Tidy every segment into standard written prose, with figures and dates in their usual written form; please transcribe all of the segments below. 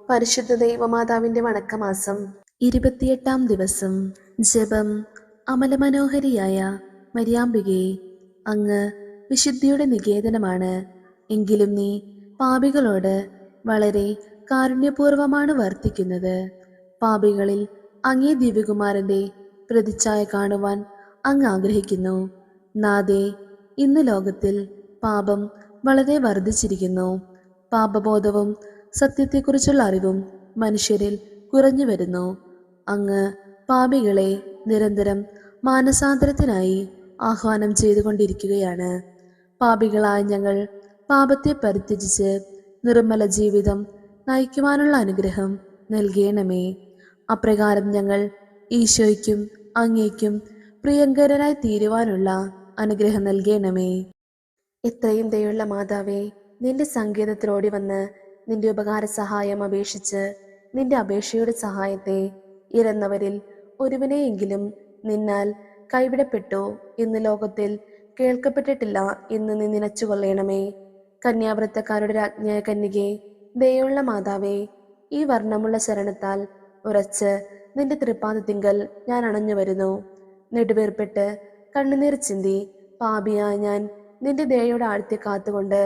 പരിശുദ്ധ ദൈവമാതാവിന്റെ വണക്കമാസം 28-ാം ദിവസം. ജപം. അമലമനോഹരിയായ മരിയാമ്പികേ, അങ്ങ് വിശുദ്ധിയുടെ നികേതനമാണ്. എങ്കിലും നീ പാപികളോട് വളരെ കാരുണ്യപൂർവമാണ് വർത്തിക്കുന്നത്. പാപികളിൽ അങ്ങേ ദിവ്യകുമാരന്റെ പ്രതിച്ഛായ കാണുവാൻ അങ്ങ് ആഗ്രഹിക്കുന്നു. നാഥേ, ഇന്ന് ലോകത്തിൽ പാപം വളരെ വർദ്ധിച്ചിരിക്കുന്നു. പാപബോധവും സത്യത്തെക്കുറിച്ചുള്ള അറിവും മനുഷ്യരിൽ കുറഞ്ഞു വരുന്നു. അങ്ങ് പാപികളെ നിരന്തരം മാനസാന്തരത്തിനായി ആഹ്വാനം ചെയ്തുകൊണ്ടിരിക്കുകയാണ്. പാപികളായ ഞങ്ങൾ പാപത്തെ പരിത്യജിച്ച് നിർമ്മല ജീവിതം നയിക്കുവാനുള്ള അനുഗ്രഹം നൽകണമേ. അപ്രകാരം ഞങ്ങൾ ഈശോയ്ക്കും അങ്ങേക്കും പ്രിയങ്കരനായി തീരുവാനുള്ള അനുഗ്രഹം നൽകണമേ. എത്രയും ദയുള്ള മാതാവേ, നിന്റെ സങ്കേതത്തിലോടി വന്ന് നിന്റെ ഉപകാര സഹായം അപേക്ഷിച്ച് നിന്റെ അപേക്ഷയുടെ സഹായത്തെ ഇരന്നവരിൽ ഒരുവനെയെങ്കിലും നിന്നാൽ കൈവിടപ്പെട്ടു എന്ന് ലോകത്തിൽ കേൾക്കപ്പെട്ടിട്ടില്ല എന്ന് നീ നിനച്ചുകൊള്ളണമേ. കന്യാവ്രതക്കാരുടെ രാജ്ഞിയായ കന്യകേ, ദയുള്ള മാതാവേ, ഈ വർണ്ണമുള്ള ശരണത്താൽ ഉറച്ച് നിന്റെ തൃപ്പാദത്തിങ്കൽ ഞാൻ അണഞ്ഞു വരുന്നു. നെടുവേർപ്പെട്ട് കണ്ണുനീർ ചിന്തി പാപിയായ ഞാൻ നിന്റെ ദയയുടെ ആഴ്ത്തി കാത്തുകൊണ്ട്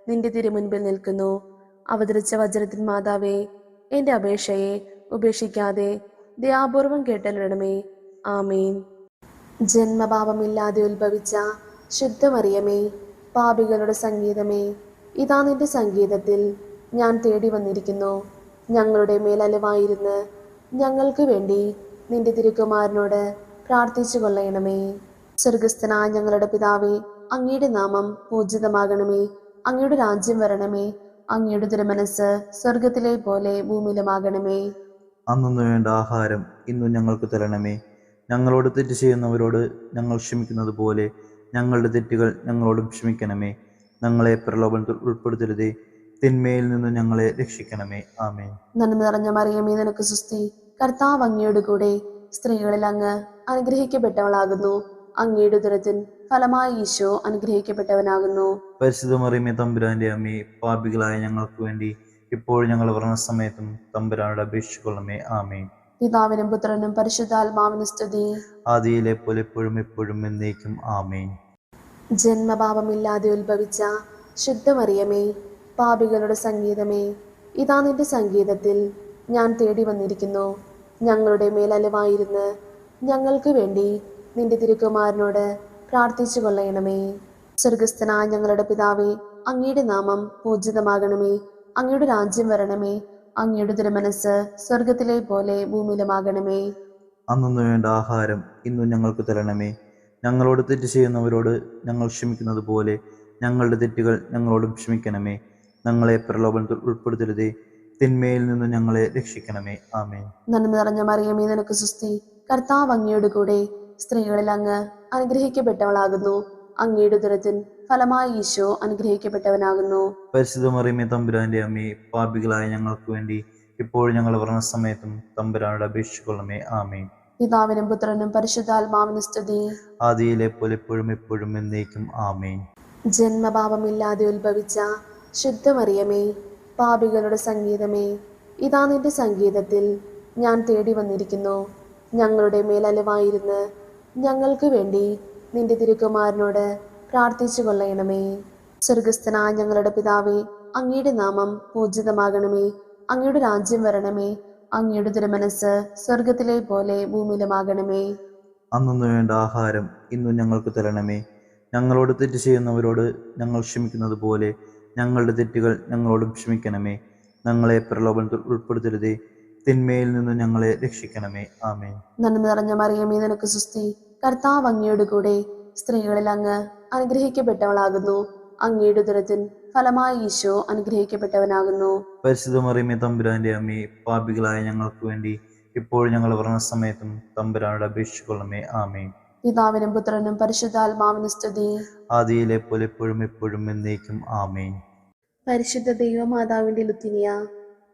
നിന്റെ തിരുമുൻപിൽ നിൽക്കുന്നു. അവതരിച്ച വജ്രത്തിൻ മാതാവേ, എന്റെ അപേക്ഷയെ ഉപേക്ഷിക്കാതെ ദയാപൂർവം കേട്ടല്ലണമേ. ആമേൻ. ജന്മപാപമില്ലാതെ ഉത്ഭവിച്ച ശുദ്ധമറിയമേ, പാപികളുടെ സംഗീതമേ, ഇതാ നിന്റെ സംഗീതത്തിൽ ഞാൻ തേടി വന്നിരിക്കുന്നു. ഞങ്ങളുടെ മേൽ അലിവായിരുന്ന് ഞങ്ങൾക്ക് വേണ്ടി നിന്റെ തിരുക്കുമാരനോട് പ്രാർത്ഥിച്ചു കൊള്ളണമേ. സ്വർഗസ്ഥനായ ഞങ്ങളുടെ പിതാവേ, അങ്ങയുടെ നാമം പൂജിതമാകണമേ. അങ്ങയുടെ രാജ്യം വരണമേ. അങ്ങയുടെ തിരുമനസ് സ്വർഗത്തിലെ പോലെ ഭൂമിയിലുമാകണമേ. അന്നു വേണ്ട ആഹാരം ഇന്നു ഞങ്ങൾക്ക് തരണമേ. ഞങ്ങളോട് തെറ്റ് ചെയ്യുന്നവരോട് ഞങ്ങൾ ക്ഷമിക്കുന്നത് പോലെ ഞങ്ങളുടെ തെറ്റുകൾ ഞങ്ങളോടും ക്ഷമിക്കണമേ. ഞങ്ങളെ പ്രലോഭനത്തിൽ ഉൾപ്പെടുത്തരുതേ, തിന്മയിൽ നിന്ന് ഞങ്ങളെ രക്ഷിക്കണമേ. ആമേൻ. നന്മ നിറഞ്ഞ മറിയമേ, നിനക്ക് സുസ്തി. കർത്താവ് അങ്ങയുടെ കൂടെ സ്ത്രീകളിൽ അങ്ങ് അനുഗ്രഹിക്കപ്പെട്ടവളാകുന്നു. അങ്ങയുടെ ഉദരത്തിൻ ഫലമായി ഈശോ അനുഗ്രഹിക്കപ്പെട്ടവനാകുന്നു. പരിശുദ്ധ മറിയമേ, തമ്പുരാന്റെ അമ്മേ, പാപികളായ ഞങ്ങൾക്ക് വേണ്ടി ഇപ്പോൾ ഞങ്ങൾ മരണസമയത്തും തമ്പുരാനോട് അപേക്ഷിച്ചുകൊള്ളണമേ. ആമേൻ. പിതാവിനും പുത്രനും പരിശുദ്ധാത്മാവിനും സ്തുതി. ആദിയിലെ പോലെ എപ്പോഴും എപ്പോഴും എന്നേക്കും. ആമേൻ. ജന്മപാപമില്ലാതെ ഉത്ഭവിച്ച ശുദ്ധമറിയമേ, പാപികളുടെ സംഗീതമേ, ഇതാ നിന്റെ സംഗീതത്തിൽ ഞാൻ തേടി വന്നിരിക്കുന്നു. ഞങ്ങളുടെ മേൽ അലിവായിരുന്ന് ഞങ്ങൾക്ക് വേണ്ടി നിന്റെ തിരുക്കുമാരനോട് പ്രാർത്ഥിച്ചു കൊള്ളണമേ. സ്വർഗസ്ഥനായ ഞങ്ങളുടെ പിതാവേ, അങ്ങയുടെ നാമം പൂജിതമാകണമേ. അങ്ങയുടെ രാജ്യം വരണമേ. അങ്ങയുടെ തിരുമനസ് സ്വർഗത്തിലെ പോലെ ഭൂമിയിലുമാകണമേ. അന്നു വേണ്ട ആഹാരം ഇന്നു ഞങ്ങൾക്ക് തരണമേ. ഞങ്ങളോട് തെറ്റ് ചെയ്യുന്നവരോട് ഞങ്ങൾ ക്ഷമിക്കുന്നത് പോലെ ഞങ്ങളുടെ തെറ്റുകൾ ഞങ്ങളോടും ക്ഷമിക്കണമേ. ഞങ്ങളെ പ്രലോഭനത്തിൽ ഉൾപ്പെടുത്തരുതേ, തിന്മയിൽ നിന്ന് ഞങ്ങളെ രക്ഷിക്കണമേ. ആമേൻ. നന്മ നിറഞ്ഞ മറിയമേ, നിനക്ക് സുസ്തി. കർത്താവ് അങ്ങയുടെ കൂടെ സ്ത്രീകളിൽ അങ്ങ് അനുഗ്രഹിക്കപ്പെട്ടവളാകുന്നു. അങ്ങയുടെ ഉദരത്തിൻ ഫലമായി ഈശോ അനുഗ്രഹിക്കപ്പെട്ടവനാകുന്നു. പരിശുദ്ധ മറിയമേ, തമ്പുരാന്റെ അമ്മേ, പാപികളായ ഞങ്ങൾക്ക് വേണ്ടി ഇപ്പോൾ ഞങ്ങൾ മരണസമയത്തും തമ്പുരാനോട് അപേക്ഷിച്ചുകൊള്ളണമേ. ആമേൻ. പിതാവിനും പുത്രനും പരിശുദ്ധാത്മാവിനും സ്തുതി. ആദിയിലെ പോലെ എപ്പോഴും എപ്പോഴും എന്നേക്കും. ആമേൻ. ജന്മപാപമില്ലാതെ ഉത്ഭവിച്ച ശുദ്ധമറിയമേ, പാപികളുടെ സംഗീതമേ, ഇതാ നിന്റെ സംഗീതത്തിൽ ഞാൻ തേടി വന്നിരിക്കുന്നു. ഞങ്ങളുടെ മേൽ അലിവായിരുന്ന് ഞങ്ങൾക്ക് വേണ്ടി നിന്റെ തിരുക്കുമാരനോട് പ്രാർത്ഥിച്ചു കൊള്ളണമേ. സ്വർഗസ്ഥനായ ഞങ്ങളുടെ പിതാവേ, അങ്ങയുടെ നാമം പൂജിതമാകണമേ. അങ്ങയുടെ രാജ്യം വരണമേ. അങ്ങയുടെ തിരുമനസ് സ്വർഗത്തിലെ പോലെ ഭൂമിയിലുമാകണമേ. അന്നു വേണ്ട ആഹാരം ഇന്നു ഞങ്ങൾക്ക് തരണമേ. ഞങ്ങളോട് തെറ്റ് ചെയ്യുന്നവരോട് ഞങ്ങൾ ക്ഷമിക്കുന്നത് പോലെ ഞങ്ങളുടെ തെറ്റുകൾ ഞങ്ങളോടും ക്ഷമിക്കണമേ. ഞങ്ങളെ പ്രലോഭനത്തിൽ ഉൾപ്പെടുത്തരുതേ, തിന്മയിൽ നിന്ന് ഞങ്ങളെ രക്ഷിക്കണമേ. ആമേൻ. നന്മ നിറഞ്ഞ മറിയമേ, നിനക്ക് സുസ്തി. കർത്താവ് അങ്ങയുടെ കൂടെ സ്ത്രീകളിൽ അങ്ങ് അനുഗ്രഹിക്കപ്പെട്ടവളാകുന്നു. അങ്ങയുടെ ഉദരത്തിൻ ഫലമായി ഈശോ അനുഗ്രഹിക്കപ്പെട്ടവനാകുന്നു. പരിശുദ്ധ മറിയമേ, തമ്പുരാന്റെ അമ്മേ, പാപികളായ ഞങ്ങൾക്ക് വേണ്ടി ഇപ്പോൾ ഞങ്ങൾ മരണസമയത്തും തമ്പുരാനോട് അപേക്ഷിച്ചുകൊള്ളണമേ. ആമേൻ. പിതാവിനും പുത്രനും പരിശുദ്ധാത്മാവിനും സ്തുതി. ആദിയിലെ പോലെ എപ്പോഴും എപ്പോഴും എന്നേക്കും. ആമേൻ. പരിശുദ്ധ ദൈവമാതാവിന്റെ ലുത്തിനിയ,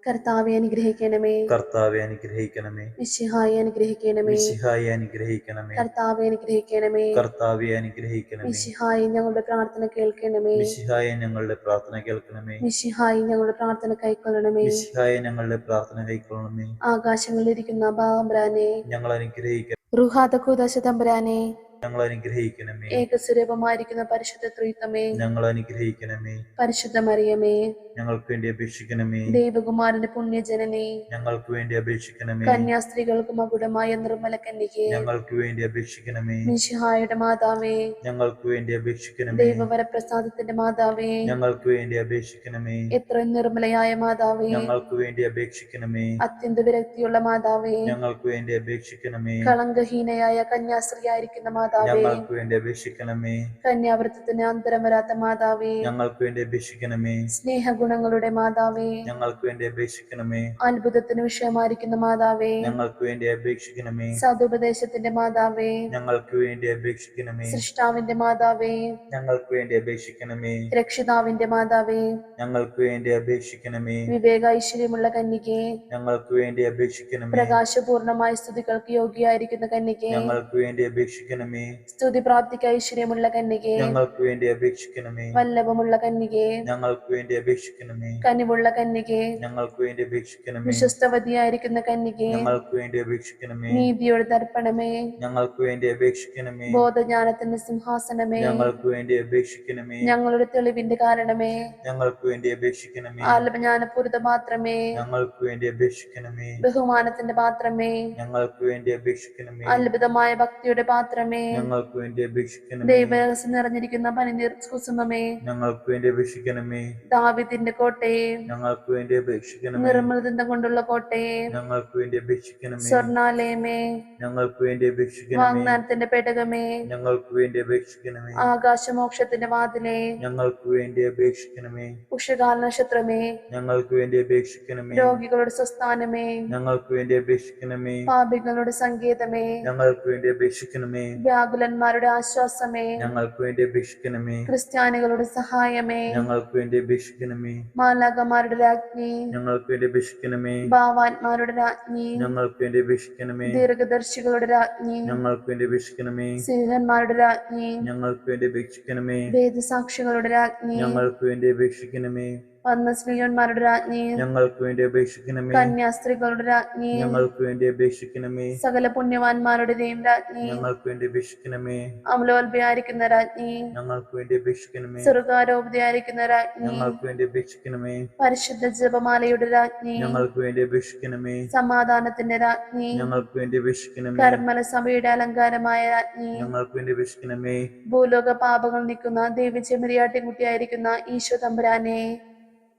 കർത്താവെ അനുഗ്രഹിക്കണമേ. കർത്താവെ അനുഗ്രഹിക്കണമേ. മിശിഹായെ അനുഗ്രഹിക്കണമേ. മിശിഹായെ അനുഗ്രഹിക്കണമേ. കർത്താവെ അനുഗ്രഹിക്കണമേ. കർത്താവെ അനുഗ്രഹിക്കണമേ. മിശിഹായെ ഞങ്ങളുടെ പ്രാർത്ഥന കേൾക്കണമേ. മിശിഹായെ ഞങ്ങളുടെ പ്രാർത്ഥന കേൾക്കണമേ. മിശിഹായെ ഞങ്ങളുടെ പ്രാർത്ഥന കൈക്കൊള്ളണമേ. മിശിഹായെ ഞങ്ങളുടെ പ്രാർത്ഥന കൈക്കൊള്ളണമേ. ആകാശങ്ങളിലിരിക്കുന്ന തമ്പുരാനെ, ഞങ്ങൾ അനുഗ്രഹിക്കണം. റുഹാദകൂദശ തമ്പുരാനെ, ഞങ്ങൾ അനുഗ്രഹിക്കണമേ. ഏകസ്വരൂപമായിരിക്കുന്ന പരിശുദ്ധ ത്രിത്വമേ, ഞങ്ങൾ അനുഗ്രഹിക്കണമേ. പരിശുദ്ധ മറിയമേ, ഞങ്ങൾക്ക് വേണ്ടി അപേക്ഷിക്കണമേ. ദേവകുമാരന്റെ പുണ്യജനനെ, ഞങ്ങൾക്ക് വേണ്ടി അപേക്ഷിക്കണമേ. കന്യാസ്ത്രീകൾക്ക് മകുടമായ നിർമ്മല കന്യകെ, ഞങ്ങൾക്ക് വേണ്ടി അപേക്ഷിക്കണമേ. മിശിഹായുടെ മാതാവേ, ഞങ്ങൾക്ക് വേണ്ടി അപേക്ഷിക്കണമേ. ദൈവവരപ്രസാദത്തിന്റെ മാതാവേ, ഞങ്ങൾക്ക് വേണ്ടി അപേക്ഷിക്കണമേ. എത്ര നിർമ്മലയായ മാതാവേ, ഞങ്ങൾക്ക് വേണ്ടി അപേക്ഷിക്കണമേ. അത്യന്ത വിരക്തിയുള്ള മാതാവേ, ഞങ്ങൾക്ക് വേണ്ടി അപേക്ഷിക്കണമേ. കളങ്കഹീനയായ കന്യാസ്ത്രീയായിരിക്കുന്ന മാതാവേ, ഞങ്ങൾക്ക് വേണ്ടി അപേക്ഷിക്കണമേ. കന്യാവൃത്തത്തിന് അന്തരം വരാത്ത മാതാവേ, ഞങ്ങൾക്ക് വേണ്ടി അപേക്ഷിക്കണമേ. സ്നേഹഗുണങ്ങളുടെ മാതാവേ, ഞങ്ങൾക്ക് വേണ്ടി അപേക്ഷിക്കണമേ. അത്ഭുതത്തിന് വിഷയമായിരിക്കുന്ന മാതാവേ, ഞങ്ങൾക്ക് വേണ്ടി അപേക്ഷിക്കണമേ. സതുപദേശത്തിന്റെ മാതാവേ, ഞങ്ങൾക്ക് വേണ്ടി അപേക്ഷിക്കണമേ. സൃഷ്ടാവിന്റെ മാതാവേ, ഞങ്ങൾക്ക് വേണ്ടി അപേക്ഷിക്കണമേ. രക്ഷിതാവിന്റെ മാതാവേ, ഞങ്ങൾക്ക് വേണ്ടി അപേക്ഷിക്കണമേ. വിവേക ഐശ്വര്യമുള്ള കന്യകെ, ഞങ്ങൾക്ക് വേണ്ടി അപേക്ഷിക്കണമേ. പ്രകാശപൂർണമായ സ്തുതികൾക്ക് യോഗ്യയായിരിക്കുന്ന കന്യകെ, ഞങ്ങൾക്ക് വേണ്ടി അപേക്ഷിക്കണമേ. സ്തുതി പ്രാപ്തിക്ക് ഐശ്വര്യമുള്ള കന്യകെ, ഞങ്ങൾക്ക് വേണ്ടി അപേക്ഷിക്കണമേ. വല്ലഭമുള്ള കന്യകെ, ഞങ്ങൾക്ക് വേണ്ടി അപേക്ഷിക്കണമേ. കനിവുള്ള കന്യകെ, ഞങ്ങൾക്ക് വേണ്ടി അപേക്ഷിക്കണമേ. വിശ്വസ്തവതിയായിരിക്കുന്ന കന്യകെ, ഞങ്ങൾക്ക് വേണ്ടി അപേക്ഷിക്കണമേ. നീതിയുടെ ദർപ്പണമേ, ഞങ്ങൾക്ക് വേണ്ടി അപേക്ഷിക്കണമേ. ബോധജ്ഞാനത്തിന്റെ സിംഹാസനമേ, ഞങ്ങൾക്ക് വേണ്ടി അപേക്ഷിക്കണമേ. ഞങ്ങളുടെ തെളിവിന്റെ കാരണമേ, ഞങ്ങൾക്ക് വേണ്ടി അപേക്ഷിക്കണമേ. ആത്മജ്ഞാനപൂരിത പാത്രമേ, ഞങ്ങൾക്ക് വേണ്ടി അപേക്ഷിക്കണമേ. ബഹുമാനത്തിന്റെ പാത്രമേ, ഞങ്ങൾക്ക് വേണ്ടി അപേക്ഷിക്കണമേ. അത്ഭുതമായ ഭക്തിയുടെ പാത്രമേ, ഞങ്ങൾക്ക് വേണ്ടി അപേക്ഷിക്കണമേ. ദൈവരഹസ്യം നിറഞ്ഞിരിക്കുന്ന പനിനീർ കുസുമമേ, ഞങ്ങൾക്ക് വേണ്ടി അപേക്ഷിക്കണമേ. ദാവീദിന്റെ കോട്ടയെ, ഞങ്ങൾക്ക് വേണ്ടി അപേക്ഷിക്കണമേ. നിർമ്മലദന്തം കൊണ്ടുള്ള കോട്ടയെ, ഞങ്ങൾക്ക് വേണ്ടി അപേക്ഷിക്കണമേ. സ്വർണാലയമേ, ഞങ്ങൾക്ക് വേണ്ടി അപേക്ഷിക്കണമേ. വാഗ്ദാനത്തിന്റെ പേടകമേ, ഞങ്ങൾക്ക് വേണ്ടി അപേക്ഷിക്കണമേ. ആകാശമോക്ഷത്തിന്റെ വാതിലേ, ഞങ്ങൾക്ക് വേണ്ടി അപേക്ഷിക്കണമേ. ഉഷകാല നക്ഷത്രമേ, ഞങ്ങൾക്ക് വേണ്ടി അപേക്ഷിക്കണമേ. രോഗികളുടെ സ്വസ്ഥാനമേ, ഞങ്ങൾക്ക് വേണ്ടി അപേക്ഷിക്കണമേ. പാപികളുടെ സങ്കേതമേ, ഞങ്ങൾക്ക് വേണ്ടി അപേക്ഷിക്കണമേ. വ്യാകുലന്മാരുടെ ആശ്വാസമേ, ഞങ്ങൾക്ക് വേണ്ടി അപേക്ഷിക്കണമേ. ക്രിസ്ത്യാനികളുടെ സഹായമേ, ഞങ്ങൾക്ക് വേണ്ടി അപേക്ഷിക്കണമേ. മാലാകമാരുടെ രാജ്ഞി, ഞങ്ങൾക്ക് വേണ്ടി അപേക്ഷിക്കണമേ. ഭാവാന്മാരുടെ രാജ്ഞി, ഞങ്ങൾക്ക് വേണ്ടി അപേക്ഷിക്കണമേ. ദീർഘദർശികളുടെ രാജ്ഞി, ഞങ്ങൾക്ക് വേണ്ടി അപേക്ഷിക്കണമേ. സിംഹന്മാരുടെ രാജ്ഞി, ഞങ്ങൾക്ക് വേണ്ടി അപേക്ഷിക്കണമേ. വേദസാക്ഷികളുടെ രാജ്ഞി, ഞങ്ങൾക്ക് വേണ്ടി അപേക്ഷിക്കണമേ. വന്ന സ്ത്രീയന്മാരുടെ രാജ്ഞി, ഞങ്ങൾക്ക് വേണ്ടി അപേക്ഷിക്കണമേ. കന്യാസ്ത്രീകളുടെ രാജ്ഞി, ഞങ്ങൾക്ക് വേണ്ടി അപേക്ഷിക്കണമേ. സകല പുണ്യവാന്മാരുടെയും രാജ്ഞി, ഞങ്ങൾക്ക് വേണ്ടി അപേക്ഷിക്കണമേ. അമലോത്ഭയായിരിക്കുന്ന രാജ്ഞി, ഞങ്ങൾക്ക് വേണ്ടി അപേക്ഷിക്കണമേ. സ്വർഗാരോപതയായിരിക്കുന്ന രാജ്ഞി, ഞങ്ങൾക്ക് വേണ്ടി അപേക്ഷിക്കണമേ. പരിശുദ്ധ ജപമാലയുടെ രാജ്ഞി, ഞങ്ങൾക്ക് വേണ്ടി അപേക്ഷിക്കണമേ. സമാധാനത്തിന്റെ രാജ്ഞി, ഞങ്ങൾക്ക് വേണ്ടി അപേക്ഷിക്കണമേ. കർമ്മല സഭയുടെ അലങ്കാരമായ രാജ്ഞി, ഞങ്ങൾക്ക് വേണ്ടി അപേക്ഷിക്കണമേ. ഭൂലോക പാപങ്ങൾ നീക്കുന്ന ദേവിച്ചെമ്മരിയാട്ടിൻകുട്ടിയായിരിക്കുന്ന ഈശോ തമ്പുരാനെ,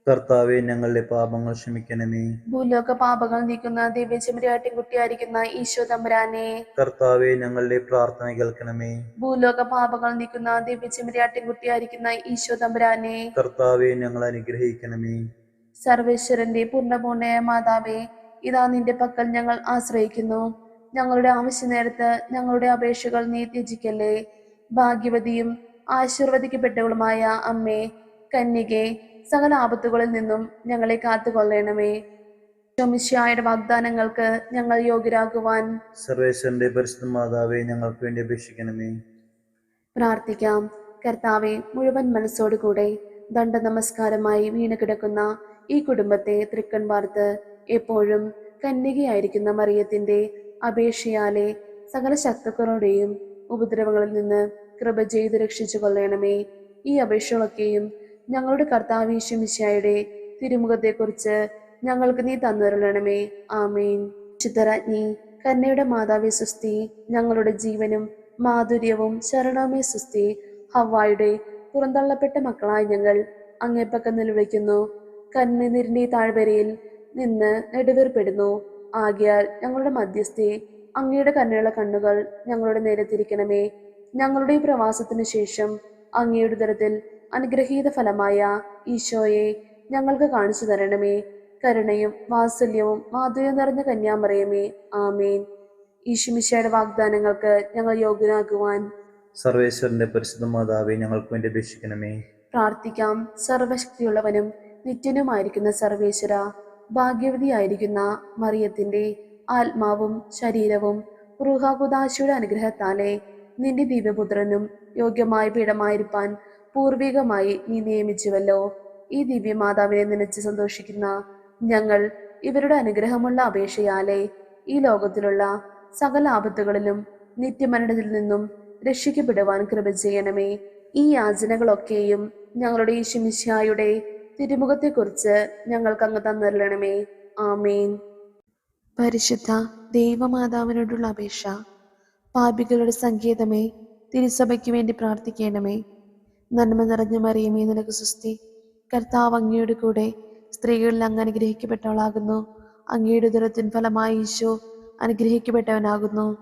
കർത്താവെ ഞങ്ങളുടെ പാപങ്ങൾ ക്ഷമിക്കണമേ. ഭൂലോക പാപങ്ങൾ നീക്കുന്ന ദേവിച്ചെമ്മരിയാട്ടിൻകുട്ടിയായിരിക്കുന്ന ഈശോ തമ്പുരാനെ, കർത്താവെ ഞങ്ങളുടെ പ്രാർത്ഥന കേൾക്കണമേ. ഭൂലോക പാപങ്ങൾ നീക്കുന്ന ദേവിച്ചെമ്മരിയാട്ടിൻകുട്ടിയായിരിക്കുന്ന ഈശോ തമ്പുരാനെ, കർത്താവെ ഞങ്ങൾ അനുഗ്രഹിക്കണമേ. സർവേശ്വരന്റെ പൂർണ്ണപൂർണ്ണയായ മാതാവേ, ഇതാ നിന്റെ പക്കൽ ഞങ്ങൾ ആശ്രയിക്കുന്നു. ഞങ്ങളുടെ ആവശ്യ നേരത്ത് ഞങ്ങളുടെ അപേക്ഷകൾ നീ ത്യജിക്കല്ലേ. ഭാഗ്യവതിയും ആശീർവദിക്കപ്പെട്ടവളുമായ അമ്മേ, കന്യകെ, സകല ആപത്തുകളിൽ നിന്നും ഞങ്ങളെ കാത്തുകൊള്ളണമേ. മിശിഹായുടെ വാഗ്ദാനങ്ങൾക്ക് ഞങ്ങൾ യോഗ്യരാകുവാൻ സർവേശ്വരന്റെ പരിശുദ്ധ മാതാവേ, ഞങ്ങൾക്ക് വേണ്ടി അപേക്ഷിക്കണമേ. പ്രാർത്ഥിക്കാം. കർത്താവെ, മുഴുവൻ മനസ്സോടുകൂടെ ദണ്ഡ നമസ്കാരമായി വീണ് കിടക്കുന്ന ഈ കുടുംബത്തെ തൃക്കൺ പാർത്ത് എപ്പോഴും കന്യകയായിരിക്കുന്ന മറിയത്തിന്റെ അപേക്ഷയാലെ സകല ശക്തികളുടെയും ഉപദ്രവങ്ങളിൽ നിന്ന് കൃപ ചെയ്ത് രക്ഷിച്ചു കൊള്ളണമേ. ഈ അപേക്ഷകളൊക്കെയും ഞങ്ങളുടെ കർത്താവ് യേശു മിശിഹായുടെ തിരുമുഖത്തെക്കുറിച്ച് ഞങ്ങൾക്ക് നീ തന്നരുളണമേ. ആമേൻ. ചിത്തരാജ്ഞി, കന്യയുടെ മാതാവേ സുസ്തി, ഞങ്ങളുടെ ജീവനും മാധുര്യവും ശരണമേ സുസ്തി. ഹവ്വായുടെ പുറന്തള്ളപ്പെട്ട മക്കളായ ഞങ്ങൾ അങ്ങേപ്പക്കം നിലവിളിക്കുന്നു. കണ്ണുനീരിന്റെ താഴ്വരയിൽ നിന്ന് നെടുവേർപ്പെടുന്നു. ആകയാൽ ഞങ്ങളുടെ മധ്യസ്ഥെ, അങ്ങയുടെ കരുണയുള്ള കണ്ണുകൾ ഞങ്ങളുടെ നേരെ തിരിക്കണമേ. ഞങ്ങളുടെ ഈ പ്രവാസത്തിനു ശേഷം അങ്ങയുടെ ഉദരത്തിൽ അനുഗ്രഹീത ഫലമായ ഈശോയെ ഞങ്ങൾക്ക് കാണിച്ചു തരണമേ. കരുണയും വാത്സല്യവും മാധുര്യം നിറഞ്ഞ കന്യാമറിയമേ, ആമേൻ. ഈശോമിശിഹായുടെ വാഗ്ദാനങ്ങൾക്ക് ഞങ്ങൾ യോഗ്യരാകുവാൻ സർവേശ്വരന്റെ പരിശുദ്ധ മാതാവേ, ഞങ്ങൾക്ക് വേണ്ടി അപേക്ഷിക്കണമേ. പ്രാർത്ഥിക്കാം. സർവശക്തിയുള്ളവനും നിത്യനുമായിരിക്കുന്ന സർവേശ്വര, ഭാഗ്യവതിയായിരിക്കുന്ന മറിയത്തിന്റെ ആത്മാവും ശരീരവും റൂഹാകുദാശയുടെ അനുഗ്രഹത്താലെ നിന്റെ ദിവ്യപുത്രനും യോഗ്യമായ പീഠമായിരിക്കാൻ പൂർവികമായി നീ നിയമിച്ചുവല്ലോ. ഈ ദിവ്യമാതാവിനെ നനച്ച് സന്തോഷിക്കുന്ന ഞങ്ങൾ ഇവരുടെ അനുഗ്രഹമുള്ള അപേക്ഷയാലെ ഈ ലോകത്തിലുള്ള സകല ആപത്തുകളിലും നിത്യമരണത്തിൽ നിന്നും രക്ഷിക്കപ്പെടുവാൻ കൃപ ചെയ്യണമേ. ഈ യാചനകളൊക്കെയും ഞങ്ങളുടെ ഈശോമിശിഹായുടെ തിരുമുഖത്തെക്കുറിച്ച് ഞങ്ങൾക്ക് അങ്ങ് തന്നരുളണമേ. ആമേൻ. പരിശുദ്ധ ദൈവമാതാവിനോടുള്ള അപേക്ഷ. പാപികളുടെ സങ്കേതമേ, തിരുസഭയ്ക്ക് വേണ്ടി പ്രാർത്ഥിക്കണമേ. നന്മ നിറഞ്ഞ മറിയമേ, നിനക്ക് സ്വസ്തി. കർത്താവ് അങ്ങയുടെ കൂടെ സ്ത്രീകളിൽ അങ്ങ് അനുഗ്രഹിക്കപ്പെട്ടവളാകുന്നു. അങ്ങയുടെ ഉദരത്തിൻ ഫലമായി ഈശോ അനുഗ്രഹിക്കപ്പെട്ടവനാകുന്നു.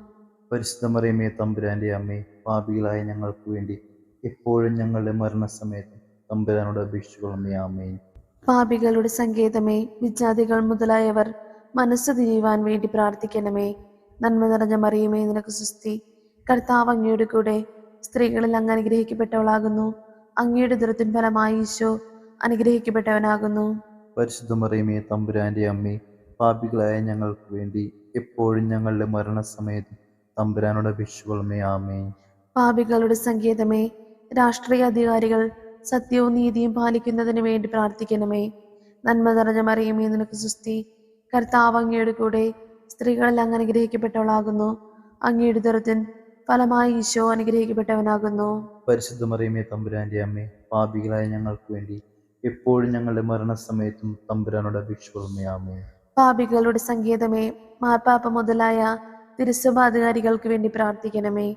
പരിശുദ്ധ മറിയമേ, തമ്പുരാന്റെ അമ്മേ, പാപികളായ ഞങ്ങൾക്ക് വേണ്ടി എപ്പോഴും ഞങ്ങളുടെ മരണസമയത്തും തമ്പുരാനോട് അപേക്ഷിച്ചുകൊള്ളണമേ. ആമേൻ. പാപികളുടെ സങ്കേതമേ, വിജാതികൾ മുതലായവർ മനസ്സ് തിരിയുവാൻ വേണ്ടി പ്രാർത്ഥിക്കണമേ. നന്മ നിറഞ്ഞ മറിയമേ, നിനക്ക് സ്വസ്തി. കർത്താവ് അങ്ങയുടെ കൂടെ സ്ത്രീകളിൽ അങ്ങ് അനുഗ്രഹിക്കപ്പെട്ടവളാകുന്നു. അങ്ങയുടെ ഉദരത്തിൻ ഫലമായി ഈശോ അനുഗ്രഹിക്കപ്പെട്ടവനാകുന്നു. പരിശുദ്ധ മറിയമേ, തമ്പുരാന്റെ അമ്മേ, പാപികളായ ഞങ്ങൾക്ക് വേണ്ടി എപ്പോഴും ഞങ്ങളുടെ മരണസമയത്തും തമ്പുരാനോട് അപേക്ഷിച്ചുകൊള്ളണമേ. ആമേൻ. പാപികളുടെ സങ്കേതമേ, രാഷ്ട്രീയ അധികാരികൾ സത്യവും നീതിയും പാലിക്കുന്നതിന് വേണ്ടി പ്രാർത്ഥിക്കണമേ. നന്മ നിറഞ്ഞ മറിയമേ, നിനക്ക് സ്വസ്തി. കർത്താവ് അങ്ങയുടെ കൂടെ സ്ത്രീകളിൽ അങ്ങ് അനുഗ്രഹിക്കപ്പെട്ടവളാകുന്നു. അങ്ങയുടെ ഉദരത്തിൻ ഫലമായി ഈശോ അനുഗ്രഹിക്കപ്പെട്ടവനാകുന്നു. പരിശുദ്ധ മറിയമേ, തമ്പുരാന്റെ അമ്മേ, പാപികളായ ഞങ്ങൾക്ക് വേണ്ടി എപ്പോഴും ഞങ്ങളുടെ മരണസമയത്തും തമ്പുരാനോട് അപേക്ഷിച്ചുകൊള്ളണമേ. ആമേൻ. പാപികളുടെ സങ്കേതമേ, മാർപ്പാപ്പ മുതലായ തിരുസഭാധികാരികൾക്ക് വേണ്ടി പ്രാർത്ഥിക്കണമേ.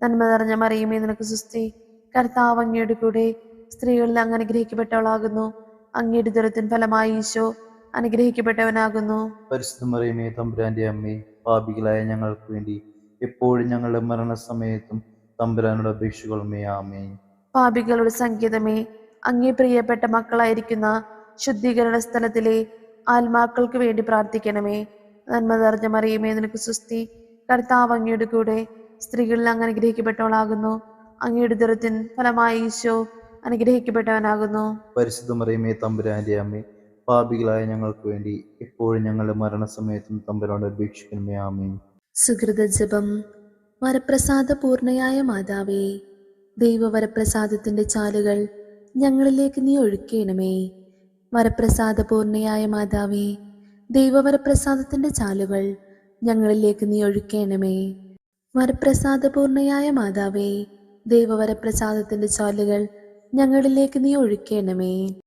നന്മ നിറഞ്ഞ മറിയമേ, നിനക്ക് സ്വസ്തി. കർത്താവ് അങ്ങയുടെ കൂടെ സ്ത്രീകളിൽ അങ്ങ് അനുഗ്രഹിക്കപ്പെട്ടവളാകുന്നു. അങ്ങയുടെ ഉദരത്തിൻ ഫലമായി ഈശോ അനുഗ്രഹിക്കപ്പെട്ടവനാകുന്നു. പരിശുദ്ധ മറിയമേ, തമ്പുരാന്റെ അമ്മേ, പാപികളായ ഞങ്ങൾക്ക് വേണ്ടി എപ്പോഴും ഞങ്ങളുടെ മരണസമയത്തും തമ്പുരാനോട് അപേക്ഷിച്ചുകൊള്ളണമേ. ആമേൻ. പാപികളുടെ സങ്കേതമേ, അങ്ങേ പ്രിയപ്പെട്ട മക്കളായിരിക്കുന്ന ശുദ്ധീകരണ സ്ഥലത്തിലെ ആത്മാക്കൾക്ക് വേണ്ടി പ്രാർത്ഥിക്കണമേ. നന്മ നിറഞ്ഞ മറിയമേ, നിനക്ക് സ്വസ്തി. കർത്താവ് അങ്ങയുടെ കൂടെ സ്ത്രീകളിൽ അങ്ങ് അനുഗ്രഹിക്കപ്പെട്ടവളാകുന്നു. അങ്ങയുടെ ഉദരത്തിൻ ഫലമായി ഈശോ അനുഗ്രഹിക്കപ്പെട്ടവനാകുന്നു. പരിശുദ്ധ മറിയമേ, തമ്പുരാന്റെ അമ്മേ, പാപികളായ ഞങ്ങൾക്ക് വേണ്ടി എപ്പോഴും ഞങ്ങളുടെ മരണസമയത്തും തമ്പുരാനോട് അപേക്ഷിക്കണമേ. ആമേൻ. സുഹൃത ജപം. വരപ്രസാദ പൂർണ്ണയായ മാതാവേ, ദൈവവരപ്രസാദത്തിന്റെ ചാലുകൾ ഞങ്ങളിലേക്ക് നീ ഒഴുക്കണമേ. വരപ്രസാദ പൂർണ്ണയായ മാതാവേ, ദൈവവരപ്രസാദത്തിന്റെ ചാലുകൾ ഞങ്ങളിലേക്ക് നീ ഒഴുക്കണമേ. വരപ്രസാദ പൂർണ്ണയായ മാതാവേ, ദൈവവരപ്രസാദത്തിന്റെ ചാലുകൾ ഞങ്ങളിലേക്ക് നീ ഒഴുക്കണമേ.